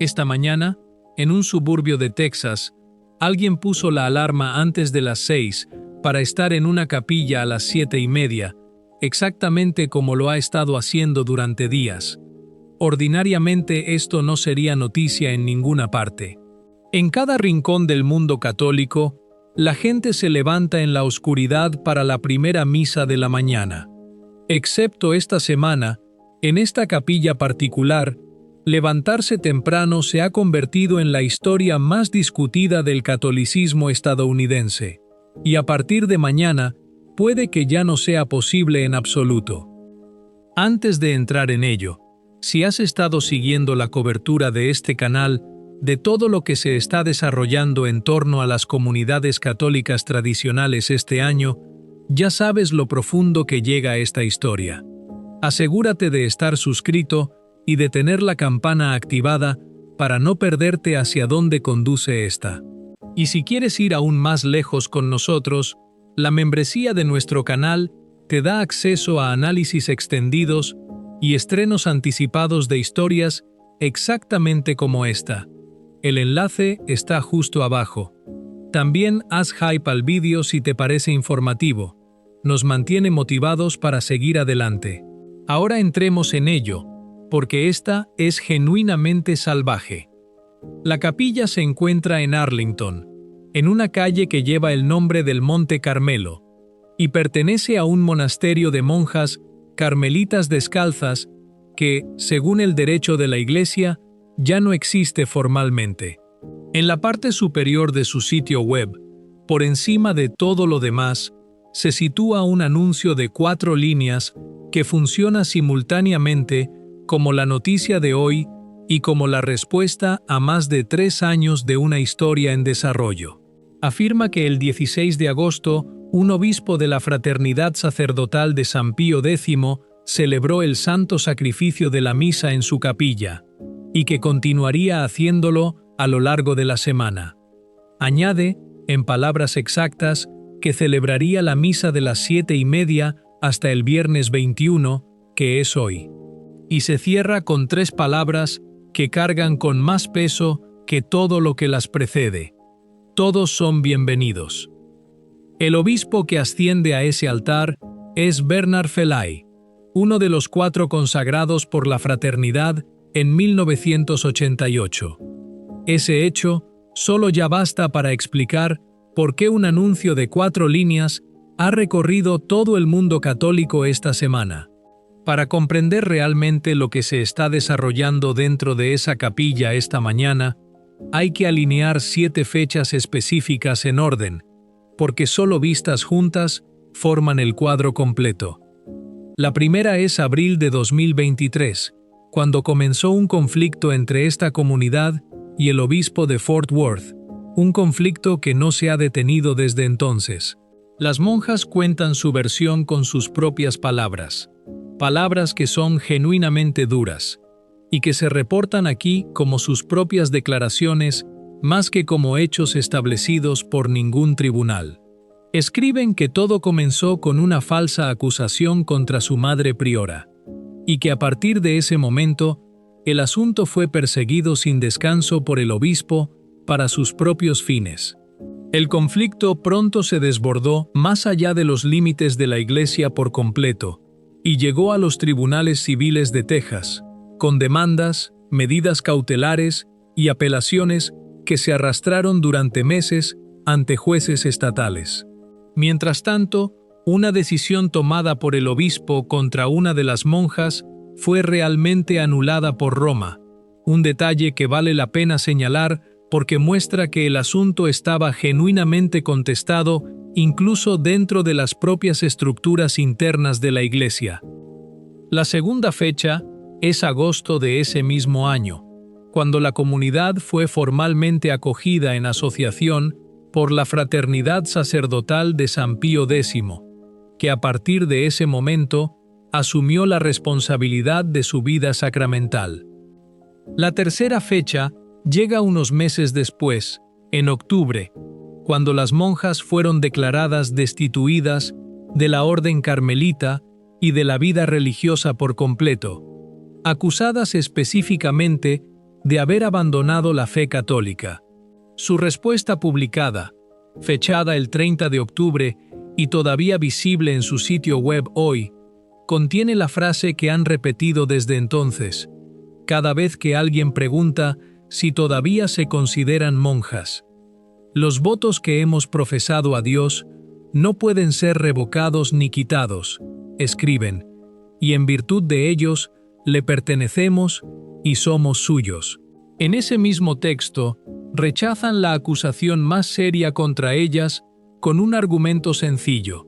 Esta mañana, en un suburbio de Texas, alguien puso la alarma antes de las 6 para estar en una capilla a las 7:30, exactamente como lo ha estado haciendo durante días. Ordinariamente esto no sería noticia en ninguna parte. En cada rincón del mundo católico, la gente se levanta en la oscuridad para la primera misa de la mañana. Excepto esta semana, en esta capilla particular, levantarse temprano se ha convertido en la historia más discutida del catolicismo estadounidense, y a partir de mañana puede que ya no sea posible en absoluto. Antes de entrar en ello, si has estado siguiendo la cobertura de este canal de todo lo que se está desarrollando en torno a las comunidades católicas tradicionales este año, ya sabes lo profundo que llega esta historia. Asegúrate de estar suscrito y de tener la campana activada para no perderte hacia dónde conduce esta. Y si quieres ir aún más lejos con nosotros, la membresía de nuestro canal te da acceso a análisis extendidos y estrenos anticipados de historias exactamente como esta. El enlace está justo abajo. También haz hype al vídeo si te parece informativo. Nos mantiene motivados para seguir adelante. Ahora entremos en ello, porque esta es genuinamente salvaje. La capilla se encuentra en Arlington, en una calle que lleva el nombre del Monte Carmelo, y pertenece a un monasterio de monjas carmelitas descalzas que, según el derecho de la Iglesia, ya no existe formalmente. En la parte superior de su sitio web, por encima de todo lo demás, se sitúa un anuncio de 4 líneas que funciona simultáneamente como la noticia de hoy y como la respuesta a más de 3 años de una historia en desarrollo. Afirma que el 16 de agosto, un obispo de la Fraternidad Sacerdotal de San Pío X celebró el santo sacrificio de la misa en su capilla, y que continuaría haciéndolo a lo largo de la semana. Añade, en palabras exactas, que celebraría la misa de las 7:30 hasta el viernes 21, que es hoy. Y se cierra con 3 palabras que cargan con más peso que todo lo que las precede. Todos son bienvenidos. El obispo que asciende a ese altar es Bernard Felay, uno de los 4 consagrados por la fraternidad en 1988. Ese hecho solo ya basta para explicar por qué un anuncio de 4 líneas ha recorrido todo el mundo católico esta semana. Para comprender realmente lo que se está desarrollando dentro de esa capilla esta mañana, hay que alinear 7 fechas específicas en orden, porque solo vistas juntas forman el cuadro completo. La primera es abril de 2023, cuando comenzó un conflicto entre esta comunidad y el obispo de Fort Worth, un conflicto que no se ha detenido desde entonces. Las monjas cuentan su versión con sus propias palabras que son genuinamente duras, y que se reportan aquí como sus propias declaraciones más que como hechos establecidos por ningún tribunal. Escriben que todo comenzó con una falsa acusación contra su madre priora, y que a partir de ese momento, el asunto fue perseguido sin descanso por el obispo para sus propios fines. El conflicto pronto se desbordó más allá de los límites de la Iglesia por completo, y llegó a los tribunales civiles de Texas, con demandas, medidas cautelares y apelaciones que se arrastraron durante meses ante jueces estatales. Mientras tanto, una decisión tomada por el obispo contra una de las monjas fue realmente anulada por Roma, un detalle que vale la pena señalar porque muestra que el asunto estaba genuinamente contestado incluso dentro de las propias estructuras internas de la Iglesia. La segunda fecha es agosto de ese mismo año, cuando la comunidad fue formalmente acogida en asociación por la Fraternidad Sacerdotal de San Pío X, que a partir de ese momento asumió la responsabilidad de su vida sacramental. La tercera fecha llega unos meses después, en octubre, cuando las monjas fueron declaradas destituidas de la orden carmelita y de la vida religiosa por completo, acusadas específicamente de haber abandonado la fe católica. Su respuesta publicada, fechada el 30 de octubre y todavía visible en su sitio web hoy, contiene la frase que han repetido desde entonces, cada vez que alguien pregunta si todavía se consideran monjas. Los votos que hemos profesado a Dios no pueden ser revocados ni quitados, escriben, y en virtud de ellos le pertenecemos y somos suyos. En ese mismo texto, rechazan la acusación más seria contra ellas con un argumento sencillo,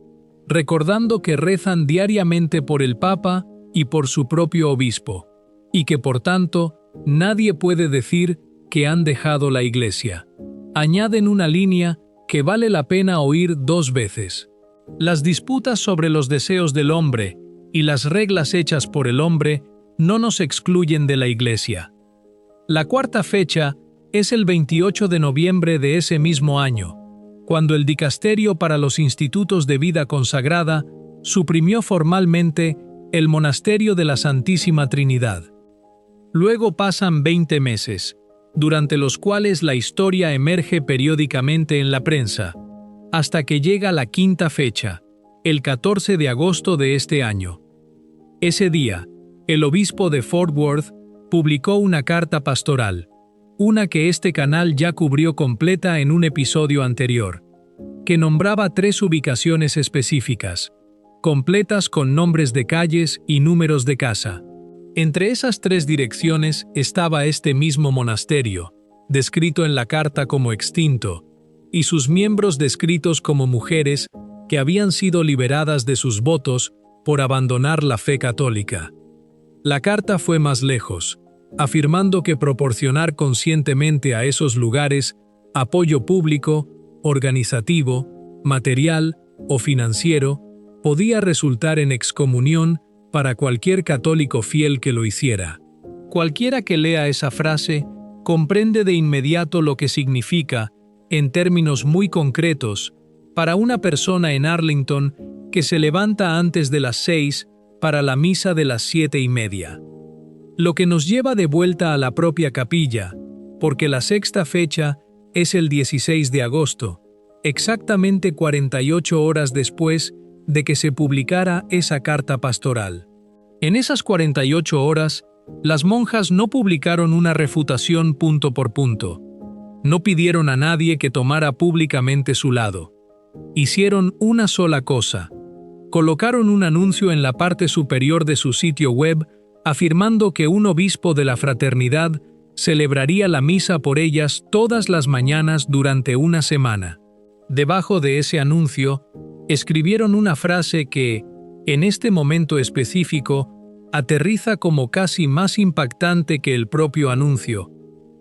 recordando que rezan diariamente por el Papa y por su propio obispo, y que por tanto nadie puede decir que han dejado la Iglesia. Añaden una línea que vale la pena oír 2 veces. Las disputas sobre los deseos del hombre y las reglas hechas por el hombre no nos excluyen de la Iglesia. La cuarta fecha es el 28 de noviembre de ese mismo año, cuando el Dicasterio para los Institutos de Vida Consagrada suprimió formalmente el Monasterio de la Santísima Trinidad. Luego pasan 20 meses, durante los cuales la historia emerge periódicamente en la prensa, hasta que llega la quinta fecha, el 14 de agosto de este año. Ese día, el obispo de Fort Worth publicó una carta pastoral, una que este canal ya cubrió completa en un episodio anterior, que nombraba 3 ubicaciones específicas, completas con nombres de calles y números de casa. Entre esas 3 direcciones estaba este mismo monasterio, descrito en la carta como extinto, y sus miembros descritos como mujeres que habían sido liberadas de sus votos por abandonar la fe católica. La carta fue más lejos, afirmando que proporcionar conscientemente a esos lugares apoyo público, organizativo, material o financiero podía resultar en excomunión para cualquier católico fiel que lo hiciera. Cualquiera que lea esa frase comprende de inmediato lo que significa, en términos muy concretos, para una persona en Arlington que se levanta antes de las 6 para la misa de las 7:30. Lo que nos lleva de vuelta a la propia capilla, porque la sexta fecha es el 16 de agosto, exactamente 48 horas después de que se publicara esa carta pastoral. En esas 48 horas, las monjas no publicaron una refutación punto por punto. No pidieron a nadie que tomara públicamente su lado. Hicieron una sola cosa. Colocaron un anuncio en la parte superior de su sitio web afirmando que un obispo de la fraternidad celebraría la misa por ellas todas las mañanas durante una semana. Debajo de ese anuncio, escribieron una frase que, en este momento específico, aterriza como casi más impactante que el propio anuncio,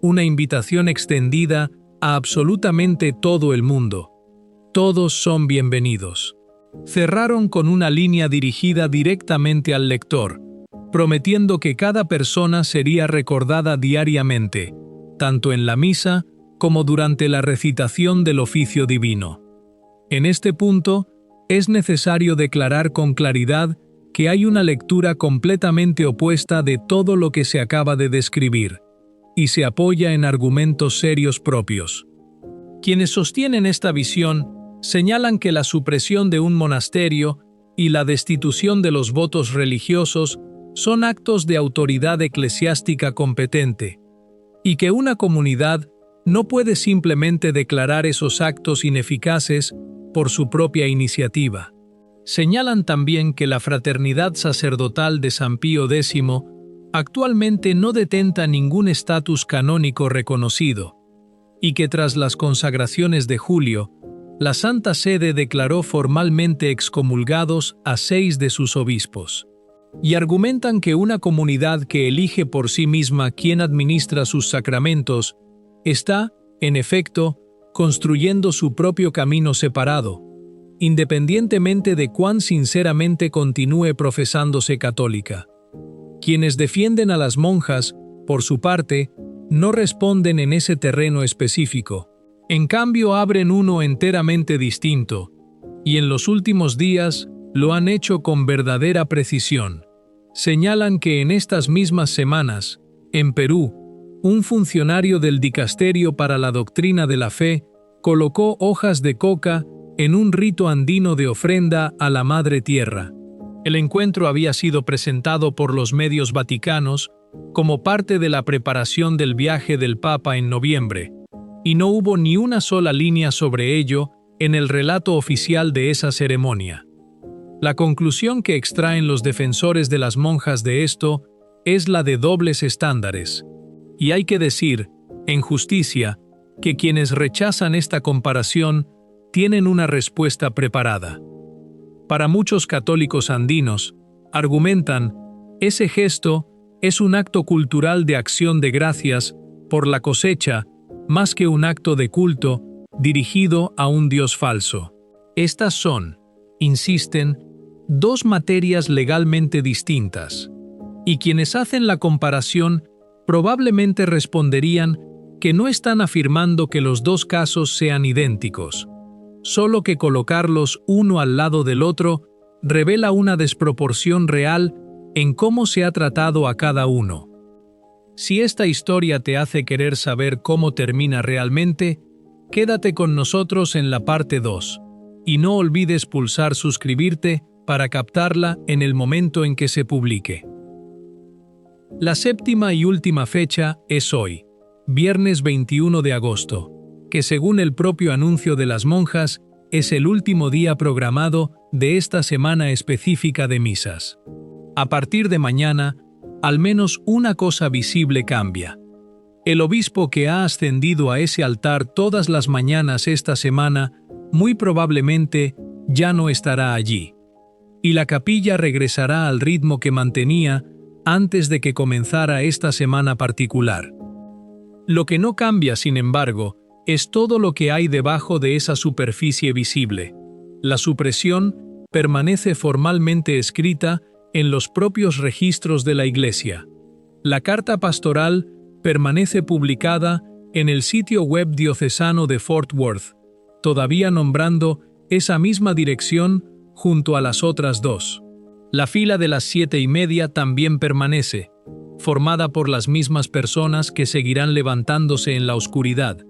una invitación extendida a absolutamente todo el mundo. Todos son bienvenidos. Cerraron con una línea dirigida directamente al lector, prometiendo que cada persona sería recordada diariamente, tanto en la misa como durante la recitación del oficio divino. En este punto, es necesario declarar con claridad que hay una lectura completamente opuesta de todo lo que se acaba de describir, y se apoya en argumentos serios propios. Quienes sostienen esta visión señalan que la supresión de un monasterio y la destitución de los votos religiosos son actos de autoridad eclesiástica competente, y que una comunidad no puede simplemente declarar esos actos ineficaces por su propia iniciativa. Señalan también que la fraternidad sacerdotal de San Pío X actualmente no detenta ningún estatus canónico reconocido, y que tras las consagraciones de julio, la Santa Sede declaró formalmente excomulgados a 6 de sus obispos. Y argumentan que una comunidad que elige por sí misma quién administra sus sacramentos está, en efecto, construyendo su propio camino separado, independientemente de cuán sinceramente continúe profesándose católica. Quienes defienden a las monjas, por su parte, no responden en ese terreno específico. En cambio, abren uno enteramente distinto, y en los últimos días lo han hecho con verdadera precisión. Señalan que en estas mismas semanas, en Perú, un funcionario del Dicasterio para la Doctrina de la Fe colocó hojas de coca en un rito andino de ofrenda a la Madre Tierra. El encuentro había sido presentado por los medios vaticanos como parte de la preparación del viaje del Papa en noviembre, y no hubo ni una sola línea sobre ello en el relato oficial de esa ceremonia. La conclusión que extraen los defensores de las monjas de esto es la de dobles estándares. Y hay que decir, en justicia, que quienes rechazan esta comparación tienen una respuesta preparada. Para muchos católicos andinos, argumentan, ese gesto es un acto cultural de acción de gracias por la cosecha, más que un acto de culto dirigido a un Dios falso. Estas son, insisten, dos materias legalmente distintas, y quienes hacen la comparación probablemente responderían que no están afirmando que los dos casos sean idénticos, solo que colocarlos uno al lado del otro revela una desproporción real en cómo se ha tratado a cada uno. Si esta historia te hace querer saber cómo termina realmente, quédate con nosotros en la parte 2, y no olvides pulsar suscribirte para captarla en el momento en que se publique. La séptima y última fecha es hoy, viernes 21 de agosto, que según el propio anuncio de las monjas, es el último día programado de esta semana específica de misas. A partir de mañana, al menos una cosa visible cambia. El obispo que ha ascendido a ese altar todas las mañanas esta semana, muy probablemente ya no estará allí. Y la capilla regresará al ritmo que mantenía antes de que comenzara esta semana particular. Lo que no cambia, sin embargo, es todo lo que hay debajo de esa superficie visible. La supresión permanece formalmente escrita en los propios registros de la Iglesia. La carta pastoral permanece publicada en el sitio web diocesano de Fort Worth, todavía nombrando esa misma dirección junto a las otras dos. La fila de las 7:30 también permanece, formada por las mismas personas que seguirán levantándose en la oscuridad,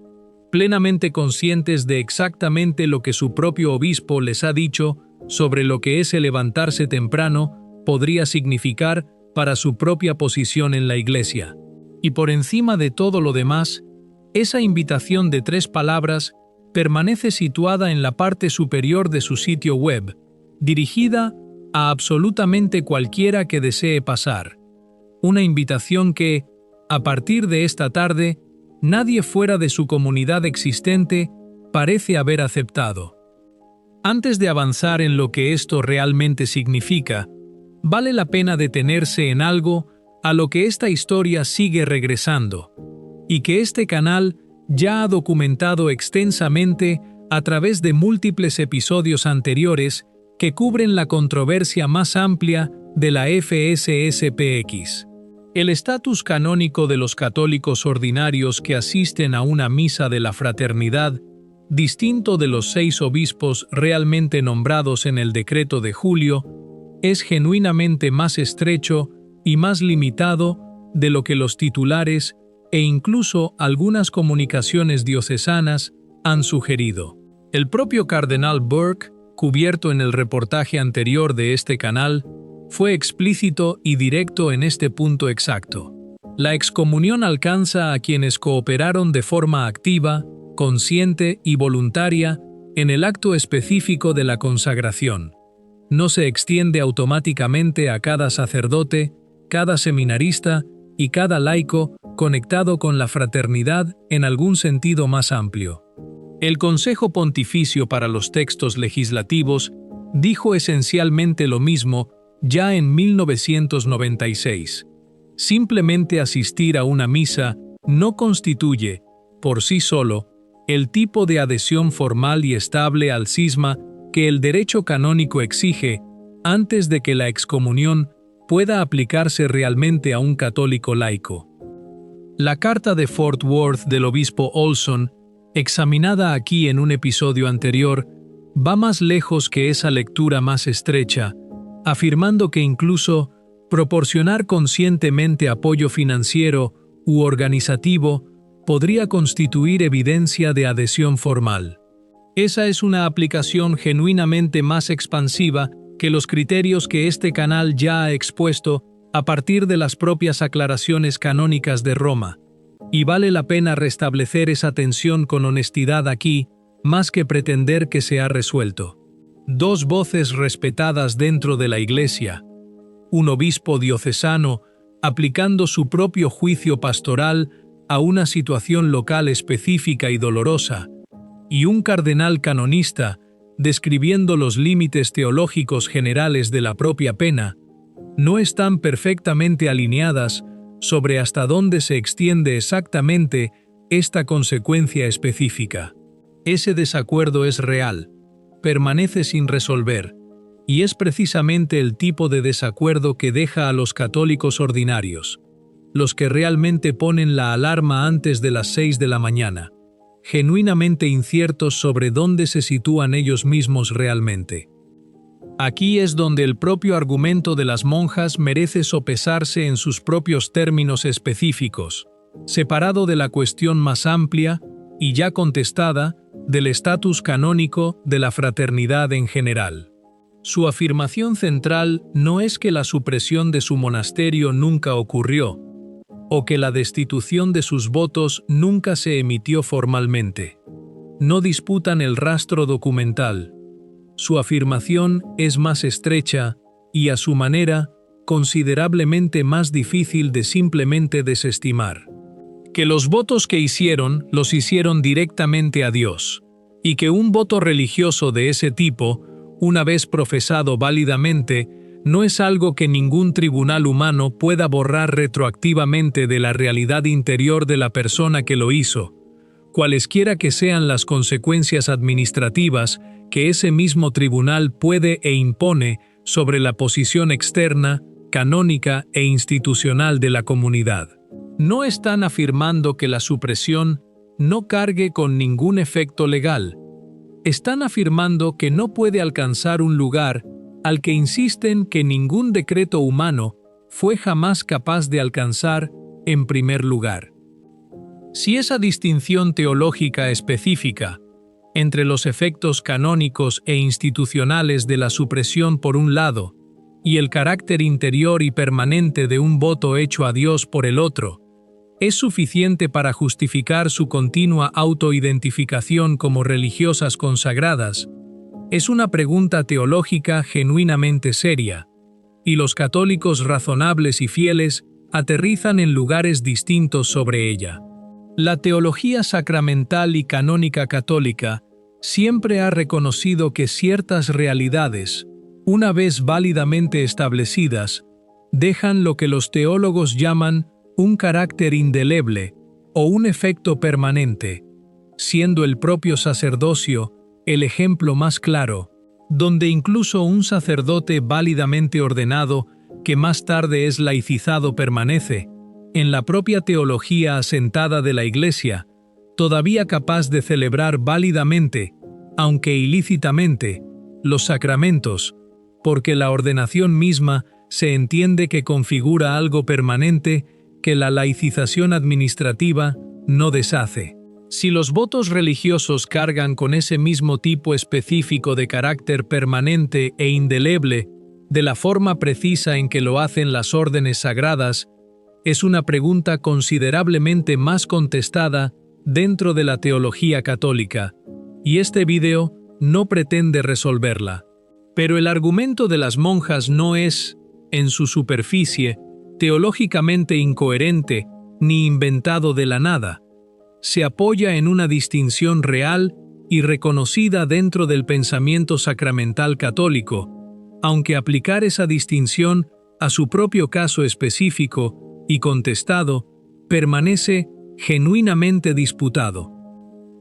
plenamente conscientes de exactamente lo que su propio obispo les ha dicho sobre lo que ese levantarse temprano podría significar para su propia posición en la Iglesia. Y por encima de todo lo demás, esa invitación de 3 palabras permanece situada en la parte superior de su sitio web, dirigida a absolutamente cualquiera que desee pasar. Una invitación que, a partir de esta tarde, nadie fuera de su comunidad existente parece haber aceptado. Antes de avanzar en lo que esto realmente significa, vale la pena detenerse en algo a lo que esta historia sigue regresando, y que este canal ya ha documentado extensamente a través de múltiples episodios anteriores que cubren la controversia más amplia de la FSSPX. El estatus canónico de los católicos ordinarios que asisten a una misa de la fraternidad, distinto de los 6 obispos realmente nombrados en el decreto de julio, es genuinamente más estrecho y más limitado de lo que los titulares e incluso algunas comunicaciones diocesanas han sugerido. El propio cardenal Burke, cubierto en el reportaje anterior de este canal, fue explícito y directo en este punto exacto. La excomunión alcanza a quienes cooperaron de forma activa, consciente y voluntaria en el acto específico de la consagración. No se extiende automáticamente a cada sacerdote, cada seminarista y cada laico conectado con la fraternidad en algún sentido más amplio. El Consejo Pontificio para los Textos Legislativos dijo esencialmente lo mismo ya en 1996. Simplemente asistir a una misa no constituye, por sí solo, el tipo de adhesión formal y estable al cisma que el derecho canónico exige antes de que la excomunión pueda aplicarse realmente a un católico laico. La carta de Fort Worth del obispo Olson, examinada aquí en un episodio anterior, va más lejos que esa lectura más estrecha, afirmando que incluso proporcionar conscientemente apoyo financiero u organizativo podría constituir evidencia de adhesión formal. Esa es una aplicación genuinamente más expansiva que los criterios que este canal ya ha expuesto a partir de las propias aclaraciones canónicas de Roma, y vale la pena restablecer esa tensión con honestidad aquí, más que pretender que se ha resuelto. Dos voces respetadas dentro de la Iglesia, un obispo diocesano aplicando su propio juicio pastoral a una situación local específica y dolorosa, y un cardenal canonista describiendo los límites teológicos generales de la propia pena, no están perfectamente alineadas sobre hasta dónde se extiende exactamente esta consecuencia específica. Ese desacuerdo es real, permanece sin resolver, y es precisamente el tipo de desacuerdo que deja a los católicos ordinarios, los que realmente ponen la alarma antes de las 6 de la mañana, genuinamente inciertos sobre dónde se sitúan ellos mismos realmente. Aquí es donde el propio argumento de las monjas merece sopesarse en sus propios términos específicos, separado de la cuestión más amplia y ya contestada del estatus canónico de la fraternidad en general. Su afirmación central no es que la supresión de su monasterio nunca ocurrió, o que la destitución de sus votos nunca se emitió formalmente. No disputan el rastro documental. Su afirmación es más estrecha y, a su manera, considerablemente más difícil de simplemente desestimar. Que los votos que hicieron los hicieron directamente a Dios, y que un voto religioso de ese tipo, una vez profesado válidamente, no es algo que ningún tribunal humano pueda borrar retroactivamente de la realidad interior de la persona que lo hizo, cualesquiera que sean las consecuencias administrativas que ese mismo tribunal puede e impone sobre la posición externa, canónica e institucional de la comunidad. No están afirmando que la supresión no cargue con ningún efecto legal. Están afirmando que no puede alcanzar un lugar al que insisten que ningún decreto humano fue jamás capaz de alcanzar en primer lugar. Si esa distinción teológica específica entre los efectos canónicos e institucionales de la supresión por un lado y el carácter interior y permanente de un voto hecho a Dios por el otro, es suficiente para justificar su continua autoidentificación como religiosas consagradas, es una pregunta teológica genuinamente seria, y los católicos razonables y fieles aterrizan en lugares distintos sobre ella. La teología sacramental y canónica católica siempre ha reconocido que ciertas realidades, una vez válidamente establecidas, dejan lo que los teólogos llaman un carácter indeleble o un efecto permanente, siendo el propio sacerdocio el ejemplo más claro, donde incluso un sacerdote válidamente ordenado, que más tarde es laicizado, permanece, en la propia teología asentada de la Iglesia, todavía capaz de celebrar válidamente, aunque ilícitamente, los sacramentos, porque la ordenación misma se entiende que configura algo permanente que la laicización administrativa no deshace. Si los votos religiosos cargan con ese mismo tipo específico de carácter permanente e indeleble, de la forma precisa en que lo hacen las órdenes sagradas, es una pregunta considerablemente más contestada dentro de la teología católica, y este vídeo no pretende resolverla. Pero el argumento de las monjas no es, en su superficie, teológicamente incoherente ni inventado de la nada. Se apoya en una distinción real y reconocida dentro del pensamiento sacramental católico, aunque aplicar esa distinción a su propio caso específico y contestado permanece genuinamente disputado.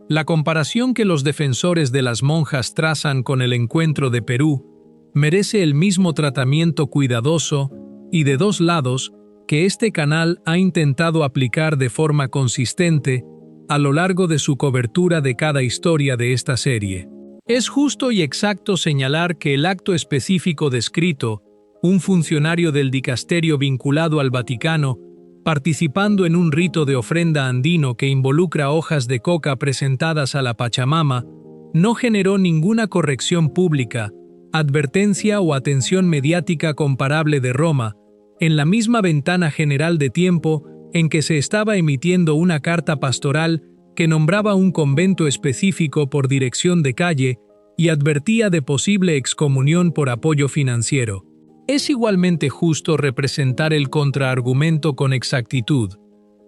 La comparación que los defensores de las monjas trazan con el encuentro de Perú merece el mismo tratamiento cuidadoso y de dos lados que este canal ha intentado aplicar de forma consistente a lo largo de su cobertura de cada historia de esta serie. Es justo y exacto señalar que el acto específico descrito, un funcionario del dicasterio vinculado al Vaticano, participando en un rito de ofrenda andino que involucra hojas de coca presentadas a la Pachamama, no generó ninguna corrección pública, advertencia o atención mediática comparable de Roma, en la misma ventana general de tiempo en que se estaba emitiendo una carta pastoral que nombraba un convento específico por dirección de calle y advertía de posible excomunión por apoyo financiero. Es igualmente justo representar el contraargumento con exactitud,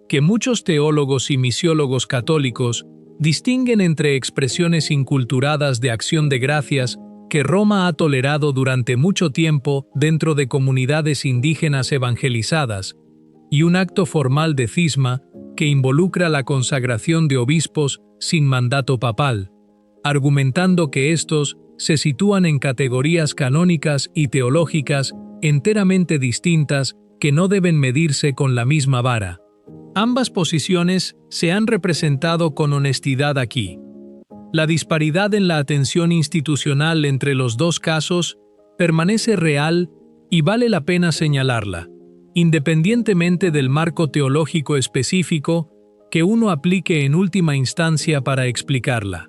que muchos teólogos y misiólogos católicos distinguen entre expresiones inculturadas de acción de gracias que Roma ha tolerado durante mucho tiempo dentro de comunidades indígenas evangelizadas y un acto formal de cisma que involucra la consagración de obispos sin mandato papal, argumentando que estos se sitúan en categorías canónicas y teológicas enteramente distintas que no deben medirse con la misma vara. Ambas posiciones se han representado con honestidad aquí. La disparidad en la atención institucional entre los dos casos permanece real y vale la pena señalarla, independientemente del marco teológico específico que uno aplique en última instancia para explicarla.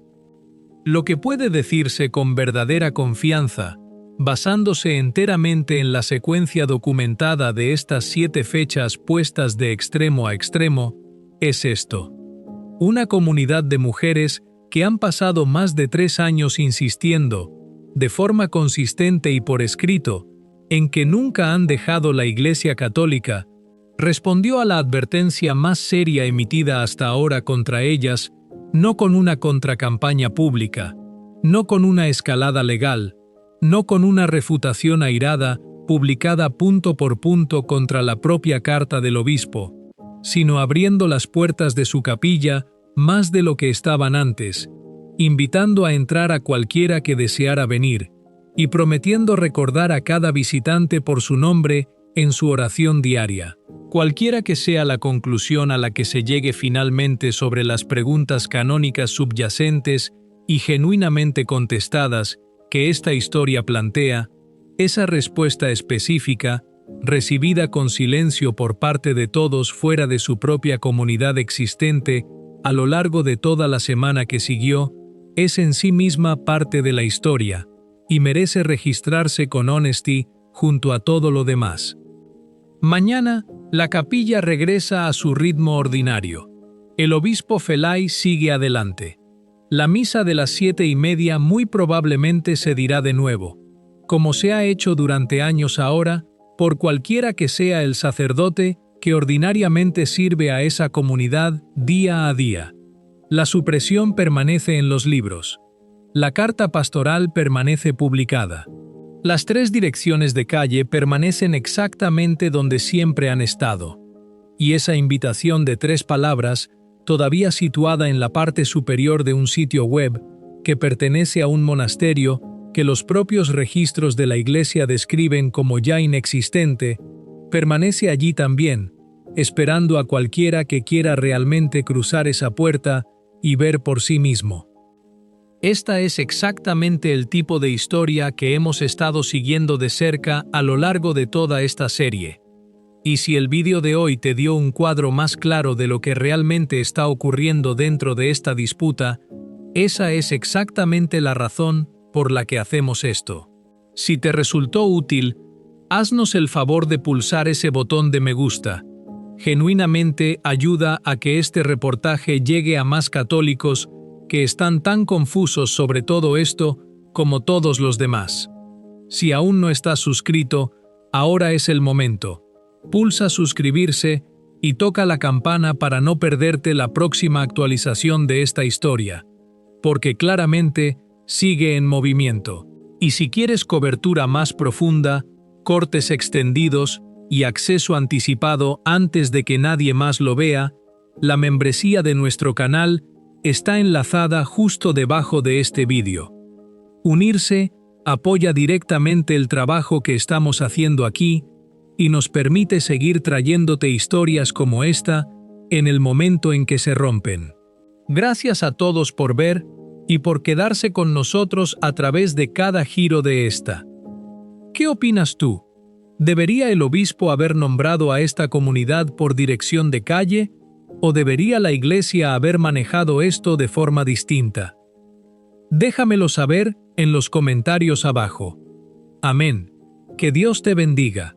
Lo que puede decirse con verdadera confianza, basándose enteramente en la secuencia documentada de estas 7 fechas puestas de extremo a extremo, es esto. Una comunidad de mujeres que han pasado más de 3 años insistiendo, de forma consistente y por escrito, en que nunca han dejado la Iglesia Católica, respondió a la advertencia más seria emitida hasta ahora contra ellas, no con una contracampaña pública, no con una escalada legal, no con una refutación airada publicada punto por punto contra la propia carta del obispo, sino abriendo las puertas de su capilla más de lo que estaban antes, invitando a entrar a cualquiera que deseara venir, y prometiendo recordar a cada visitante por su nombre en su oración diaria. Cualquiera que sea la conclusión a la que se llegue finalmente sobre las preguntas canónicas subyacentes y genuinamente contestadas que esta historia plantea, esa respuesta específica, recibida con silencio por parte de todos fuera de su propia comunidad existente a lo largo de toda la semana que siguió, es en sí misma parte de la historia y merece registrarse con honesty junto a todo lo demás. Mañana, la capilla regresa a su ritmo ordinario. El obispo Felay sigue adelante. La misa de las 7:30 muy probablemente se dirá de nuevo, como se ha hecho durante años ahora, por cualquiera que sea el sacerdote que ordinariamente sirve a esa comunidad día a día. La supresión permanece en los libros. La carta pastoral permanece publicada. Las 3 direcciones de calle permanecen exactamente donde siempre han estado. Y esa invitación de 3 palabras, todavía situada en la parte superior de un sitio web, que pertenece a un monasterio que los propios registros de la Iglesia describen como ya inexistente, permanece allí también, esperando a cualquiera que quiera realmente cruzar esa puerta y ver por sí mismo. Esta es exactamente el tipo de historia que hemos estado siguiendo de cerca a lo largo de toda esta serie. Y si el vídeo de hoy te dio un cuadro más claro de lo que realmente está ocurriendo dentro de esta disputa, esa es exactamente la razón por la que hacemos esto. Si te resultó útil, haznos el favor de pulsar ese botón de me gusta. Genuinamente ayuda a que este reportaje llegue a más católicos que están tan confusos sobre todo esto como todos los demás. Si aún no estás suscrito, ahora es el momento. Pulsa suscribirse y toca la campana para no perderte la próxima actualización de esta historia, porque claramente sigue en movimiento. Y si quieres cobertura más profunda, cortes extendidos y acceso anticipado antes de que nadie más lo vea, la membresía de nuestro canal está enlazada justo debajo de este vídeo. Unirse apoya directamente el trabajo que estamos haciendo aquí y nos permite seguir trayéndote historias como esta en el momento en que se rompen. Gracias a todos por ver y por quedarse con nosotros a través de cada giro de esta. ¿Qué opinas tú? ¿Debería el obispo haber nombrado a esta comunidad por dirección de calle o debería la iglesia haber manejado esto de forma distinta? Déjamelo saber en los comentarios abajo. Amén. Que Dios te bendiga.